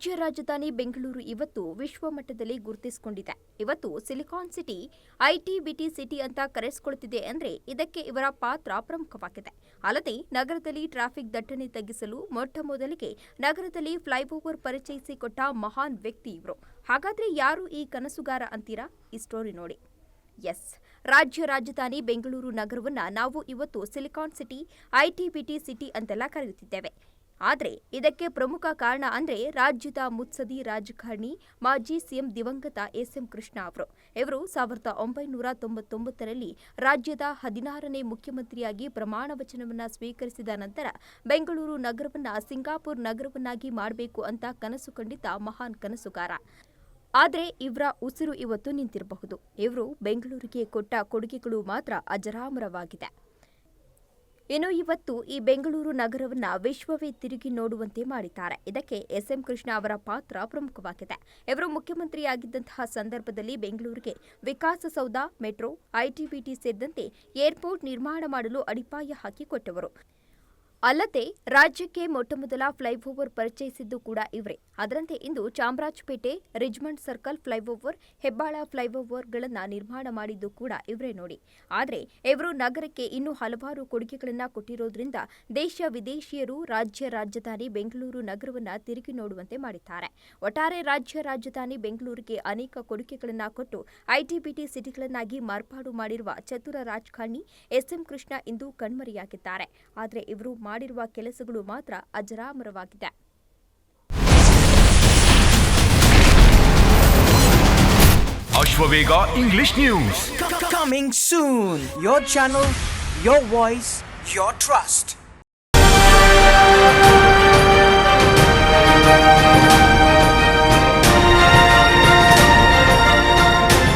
ರಾಜ್ಯ ರಾಜಧಾನಿ ಬೆಂಗಳೂರು ಇವತ್ತು ವಿಶ್ವಮಟ್ಟದಲ್ಲಿ ಗುರುತಿಸಿಕೊಂಡಿದೆ. ಇವತ್ತು silicon city, IT BT city ಅಂತ ಕರೆಸಿಕೊಳ್ಳುತ್ತಿದೆ ಅಂದ್ರೆ ಇದಕ್ಕೆ ಇವರ ಪಾತ್ರ ಪ್ರಮುಖವಾಗಿದೆ. ಅಲ್ಲದೆ ನಗರದಲ್ಲಿ ಟ್ರಾಫಿಕ್ ದಟ್ಟಣೆ ತಗ್ಗಿಸಲು ಮೊಟ್ಟಮೊದಲಿಗೆ ನಗರದಲ್ಲಿ ಫ್ಲೈಓವರ್ ಪರಿಚಯಿಸಿಕೊಟ್ಟ ಮಹಾನ್ ವ್ಯಕ್ತಿ ಇವರು. ಹಾಗಾದ್ರೆ ಯಾರು ಈ ಕನಸುಗಾರ ಅಂತೀರಾ? ಈ ಸ್ಟೋರಿ ನೋಡಿ. ಎಸ್, ರಾಜ್ಯ ರಾಜಧಾನಿ ಬೆಂಗಳೂರು ನಗರವನ್ನ ನಾವು ಇವತ್ತು silicon city, IT BT city ಅಂತೆಲ್ಲ ಕರೆಯುತ್ತಿದ್ದೇವೆ. ಆದರೆ ಇದಕ್ಕೆ ಪ್ರಮುಖ ಕಾರಣ ಅಂದ್ರೆ ರಾಜ್ಯದ ಮುತ್ಸದಿ ರಾಜಕಾರಣಿ ಮಾಜಿ ಸಿಎಂ ದಿವಂಗತ ಎಸ್.ಎಂ. ಕೃಷ್ಣ ಅವರು. ಇವರು 1999ರಲ್ಲಿ ರಾಜ್ಯದ 16ನೇ ಮುಖ್ಯಮಂತ್ರಿಯಾಗಿ ಪ್ರಮಾಣ ವಚನವನ್ನ ಸ್ವೀಕರಿಸಿದ ನಂತರ ಬೆಂಗಳೂರು ನಗರವನ್ನ ಸಿಂಗಾಪುರ್ ನಗರವನ್ನಾಗಿ ಮಾಡಬೇಕು ಅಂತ ಕನಸು ಕಂಡಿದ್ದ ಮಹಾನ್ ಕನಸುಗಾರ. ಆದರೆ ಇವರ ಉಸಿರು ಇವತ್ತು ನಿಂತಿರಬಹುದು. ಇವರು ಬೆಂಗಳೂರಿಗೆ ಕೊಟ್ಟ ಕೊಡುಗೆಗಳು ಮಾತ್ರ ಅಜರಾಮರವಾಗಿದೆ. ಇನ್ನು ಇವತ್ತು ಈ ಬೆಂಗಳೂರು ನಗರವನ್ನ ವಿಶ್ವವೇ ತಿರುಗಿ ನೋಡುವಂತೆ ಮಾಡಿದ್ದಾರೆ. ಇದಕ್ಕೆ ಎಸ್.ಎಂ. ಕೃಷ್ಣ ಅವರ ಪಾತ್ರ ಪ್ರಮುಖವಾಗಿದೆ. ಇವರು ಮುಖ್ಯಮಂತ್ರಿಯಾಗಿದ್ದಂತಹ ಸಂದರ್ಭದಲ್ಲಿ ಬೆಂಗಳೂರಿಗೆ ವಿಕಾಸಸೌಧ, ಮೆಟ್ರೋ, ಐಟಿ-ಬಿಟಿ ಸೇರಿದಂತೆ ಏರ್ಪೋರ್ಟ್ ನಿರ್ಮಾಣ ಮಾಡಲು ಅಡಿಪಾಯ ಹಾಕಿಕೊಟ್ಟವರು. ಅಲ್ಲದೆ ರಾಜ್ಯಕ್ಕೆ ಮೊಟ್ಟಮೊದಲ ಫ್ಲೈಓವರ್ ಪರಿಚಯಿಸಿದ್ದು ಕೂಡ ಇವರೇ. ಅದರಂತೆ ಇಂದು ಚಾಮರಾಜಪೇಟೆ, ರಿಜ್ಮಂಡ್ ಸರ್ಕಲ್ ಫ್ಲೈಓವರ್, ಹೆಬ್ಬಾಳ ಫ್ಲೈಓವರ್ಗಳನ್ನು ನಿರ್ಮಾಣ ಮಾಡಿದ್ದು ಕೂಡ ಇವರೇ ನೋಡಿ. ಆದರೆ ಇವರು ನಗರಕ್ಕೆ ಇನ್ನೂ ಹಲವಾರು ಕೊಡುಗೆಗಳನ್ನು ಕೊಟ್ಟಿರೋದ್ರಿಂದ ದೇಶ ವಿದೇಶಿಯರು ರಾಜ್ಯ ರಾಜಧಾನಿ ಬೆಂಗಳೂರು ನಗರವನ್ನು ತಿರುಗಿ ನೋಡುವಂತೆ ಮಾಡಿದ್ದಾರೆ. ಒಟ್ಟಾರೆ ರಾಜ್ಯ ರಾಜಧಾನಿ ಬೆಂಗಳೂರಿಗೆ ಅನೇಕ ಕೊಡುಗೆಗಳನ್ನು ಕೊಟ್ಟು ಐಟಿ-ಬಿಟಿ ಸಿಟಿಗಳನ್ನಾಗಿ ಮಾರ್ಪಾಡು ಮಾಡಿರುವ ಚತುರ ರಾಜಕಾರಣಿ ಎಸ್.ಎಂ. ಕೃಷ್ಣ ಇಂದು ಕಣ್ಮರೆಯಾಗಿದ್ದಾರೆ. ಆದರೆ ಇವರು ಮಾಡಿರುವ ಕೆಲಸಗಳು ಮಾತ್ರ ಅಜರಾಮರವಾಗಿದೆ. Ashwavega English news coming soon. Your channel, your voice, your trust.